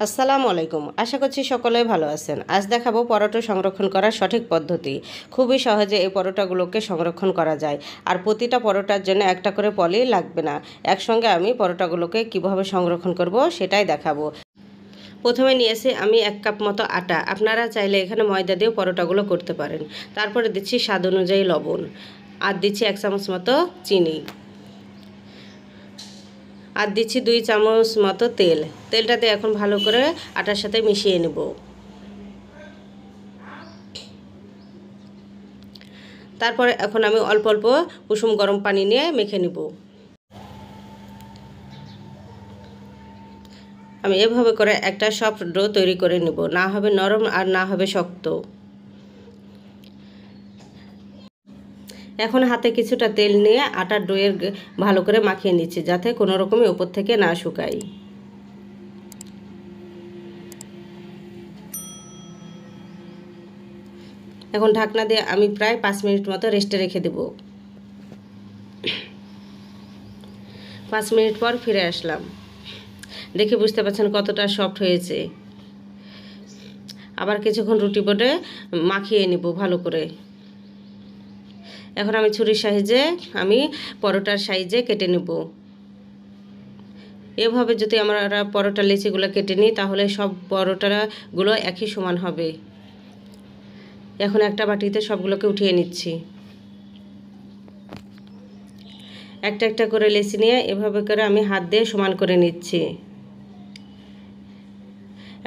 আসসালামু আলাইকুম। আশা করছি সকলেই ভালো আছেন। আজ দেখাবো পরোটা সংরক্ষণ করার সঠিক পদ্ধতি। খুবই সহজে এই পরোটাগুলোকে সংরক্ষণ করা যায়। আর প্রতিটা পরোটার জন্য একটা করে পলি লাগবে না। একসঙ্গে আমি পরোটাগুলোকে কিভাবে সংরক্ষণ করব সেটাই দেখাবো। প্রথমে নিয়েছি আমি 1 কাপ মতো আটা। আপনারা চাইলে এখানে ময়দা দিয়েও পরোটাগুলো করতে পারেন। তারপরে দিচ্ছি স্বাদ অনুযায়ী লবণ, আর দিচ্ছি 1 চামচ মতো চিনি, আর দিচ্ছি 2 চামচ মতো তেল। তেলটাতে এখন ভালো করে আটার সাথে মিশিয়ে নেব। তারপরে এখন আমি অল্প অল্প কুসুম গরম পানি নিয়ে মেখে নেব। আমি এভাবে করে একটা সফট ডো তৈরি করে নেব, না হবে নরম আর না হবে শক্ত। এখন হাতে কিছুটা তেল নিয়ে আটার ডোয়ের ভালো করে মাখিয়ে নিচ্ছি, যাতে কোনো রকমই উপর থেকে না শুকায়। এখন ঢাকনা দিয়ে আমি প্রায় 5 মিনিট মতো রেস্টে রেখে দেব। 5 মিনিট পর ফিরে আসলাম। দেখে বুঝতে পারছেন কতটা সফট হয়েছে। আবার কিছুক্ষণ রুটি বোর্ডে মাখিয়ে নেব ভালো করে। এখন আমি ছুরির সাহায্যে আমি পরোটার সাইজে কেটে নেব। এভাবে যদি আমরা পরোটা লেচিগুলো কেটে নিই তাহলে সব পরোটাগুলো একই সমান হবে। এখন একটা বাটিতে সবগুলোকে উঠিয়ে নিচ্ছি। একটা একটা করে লেচি নিয়ে এভাবে করে আমি হাত দিয়ে সমান করে নিচ্ছি।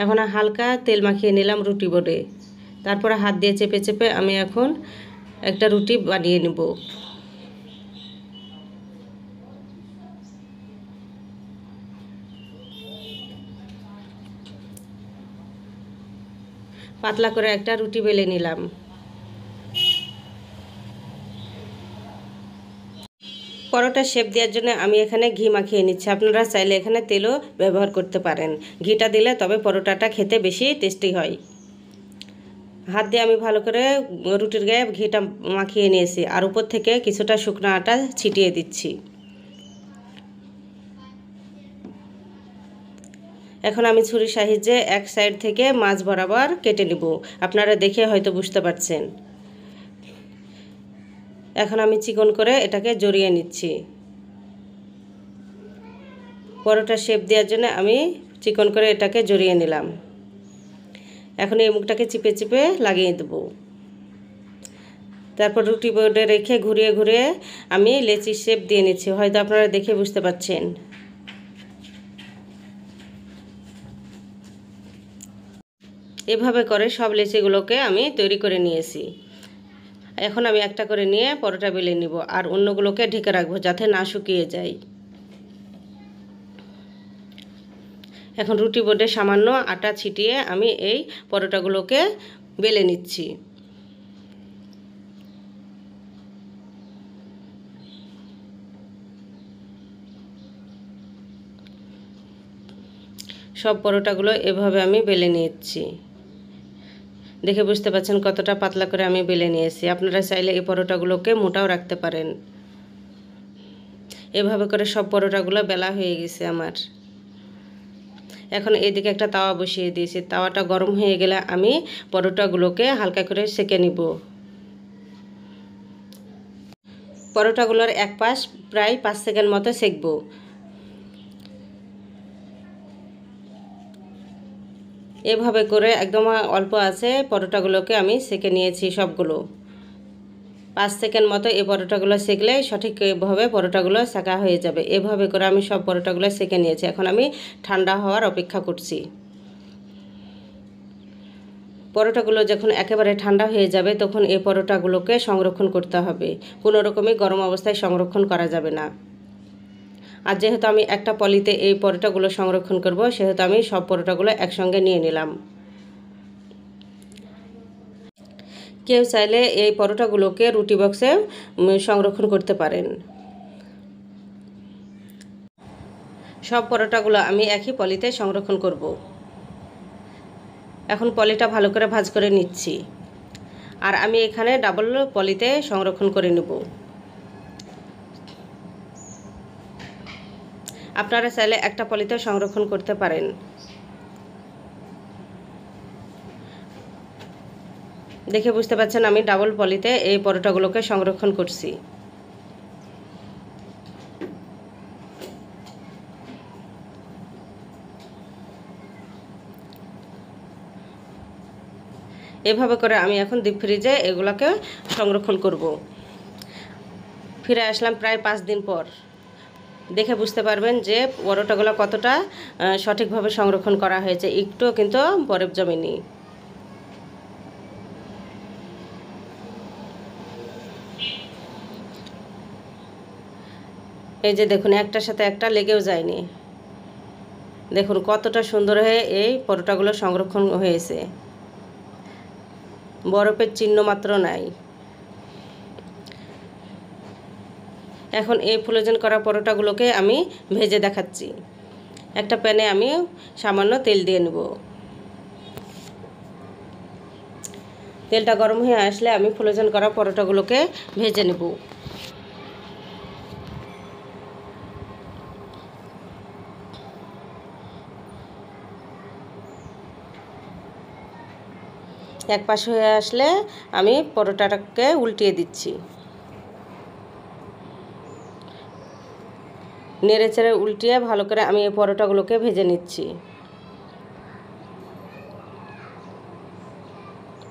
এখন হালকা তেল মাখিয়ে নিলাম রুটি বোর্ডে। তারপরে হাত দিয়ে চেপে চেপে আমি এখন একটা রুটি বানিয়ে নেব। পাতলা করে একটা রুটি বেলে নিলাম। পরোটার শেপ দেওয়ার জন্য আমি এখানে ঘি মাখিয়ে নিচ্ছি। আপনারা চাইলে এখানে তেলও ব্যবহার করতে পারেন। ঘিটা দিলে তবে পরোটাটা খেতে বেশি টেস্টি হয়। হাত দিয়ে আমি ভালো করে রুটির গায়ে ঘিটা মাখিয়ে নিয়েছি, আর উপর থেকে কিছুটা শুকনো আটা ছিটিয়ে দিচ্ছি। এখন আমি ছুরির সাহায্যে এক সাইড থেকে মাঝ বরাবর কেটে নেব। আপনারা দেখে হয়তো বুঝতে পারছেন। এখন আমি চিকন করে এটাকে জড়িয়ে নিচ্ছি। পরোটার শেপ দেওয়ার জন্য আমি চিকন করে এটাকে জড়িয়ে নিলাম। এখন এই মুখটাকে চিপে চিপে লাগিয়ে দেব। তারপর রুটি বোর্ডে রেখে ঘুরিয়ে ঘুরিয়ে আমি লেচি শেপ দিয়ে নিচ্ছি। হয়তো আপনারা দেখে বুঝতে পারছেন। এভাবে করে সব লেচিগুলোকে আমি তৈরি করে নিয়েছি। এখন আমি একটা করে নিয়ে পরোটা বেলে নিব, আর অন্যগুলোকে ঢেকে রাখবো যাতে না শুকিয়ে যায়। এখন রুটি বোর্ডে সামান্য আটা ছিটিয়ে আমি এই পরোটাগুলোকে বেলে নিচ্ছি। সব পরোটাগুলো এভাবে আমি বেলে নিচ্ছি। দেখে বুঝতে পারছেন কতটা পাতলা করে আমি বেলে নিয়েছি। আপনারা চাইলে এই পরোটাগুলোকে মোটাও রাখতে পারেন। এভাবে করে সব পরোটাগুলো বেলা হয়ে গেছে আমার। এখন এদিকে একটা তাওয়া বসিয়ে দিয়েছি। তাওয়াটা গরম হয়ে গেলে আমি পরোটাগুলোকে হালকা করে সেঁকে নিব। পরোটাগুলোর এক পাশ প্রায় 5 সেকেন্ড মতো সেঁকব। এভাবে করে একদম অল্প আছে পরোটাগুলোকে আমি সেঁকে নিয়েছি সবগুলো। 5 সেকেন্ড মতো এই পরোটাগুলো সেঁকলে সঠিকভাবে পরোটাগুলো সেঁকা হয়ে যাবে। এভাবে করে আমি সব পরোটাগুলো সেঁকে নিয়েছি। এখন আমি ঠান্ডা হওয়ার অপেক্ষা করছি। পরোটাগুলো যখন একেবারে ঠান্ডা হয়ে যাবে তখন এই পরোটাগুলোকে সংরক্ষণ করতে হবে। কোনো রকমই গরম অবস্থায় সংরক্ষণ করা যাবে না। আর যেহেতু আমি একটা পলিতে এই পরোটাগুলো সংরক্ষণ করব, সেহেতু আমি সব পরোটাগুলো একসঙ্গে নিয়ে নিলাম। কেউ চাইলে এই পরোটাগুলোকে রুটি বক্সে সংরক্ষণ করতে পারেন। সব পরোটাগুলো আমি একই পলিতে সংরক্ষণ করব। এখন পলিটা ভালো করে ভাঁজ করে নিচ্ছি, আর আমি এখানে ডাবল পলিতে সংরক্ষণ করে নেব। আপনারা চাইলে একটা পলিতে সংরক্ষণ করতে পারেন। দেখে বুঝতে পারছেন আমি ডাবল পলিতে এই পরোটাগুলোকে সংরক্ষণ করছি। এভাবে করে আমি এখন ডিপ ফ্রিজে এগুলোকে সংরক্ষণ করব। ফিরে আসলাম প্রায় 5 দিন পর। দেখে বুঝতে পারবেন যে পরোটাগুলো কতটা সঠিকভাবে সংরক্ষণ করা হয়েছে, একটুও কিন্তু বরফ জমেনি। এই যে দেখুন একটার সাথে একটা লেগেও যায়নি। দেখুন কতটা সুন্দর হয়ে এই পরোটাগুলো সংরক্ষণ হয়েছে, বরফের চিহ্ন মাত্র নাই। এখন এই ফ্রোজেন করা পরোটাগুলোকে আমি ভেজে দেখাচ্ছি। একটা প্যানে আমি সামান্য তেল দিয়ে নেব। তেলটা গরম হয়ে আসলে আমি ফ্রোজেন করা পরোটাগুলোকে ভেজে নেব। এক পাশ হয়ে আসলে আমি পরোটাটাকে উল্টিয়ে দিচ্ছি। নেড়ে চেড়ে উল্টিয়ে ভালো করে আমি এই পরোটাগুলোকে ভেজে নিচ্ছি।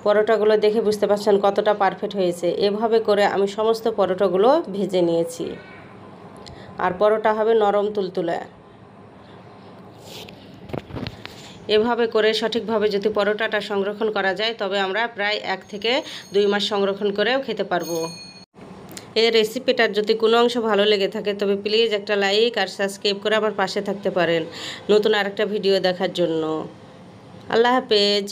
পরোটাগুলো দেখে বুঝতে পারছেন কতটা পারফেক্ট হয়েছে। এভাবে করে আমি সমস্ত পরোটাগুলো ভেজে নিয়েছি। আর পরোটা হবে নরম তুলতুলে। এভাবে করে সঠিকভাবে যদি পরোটাটা সংরক্ষণ করা যায় তবে আমরা প্রায় 1 থেকে 2 মাস সংরক্ষণ করেও খেতে পারবো। এই রেসিপিটার যদি কোনো অংশ ভালো লেগে থাকে তবে প্লিজ একটা লাইক আর সাবস্ক্রাইব করে আমার পাশে থাকতে পারেন নতুন আরেকটা ভিডিও দেখার জন্য। আল্লাহ হাফেজ।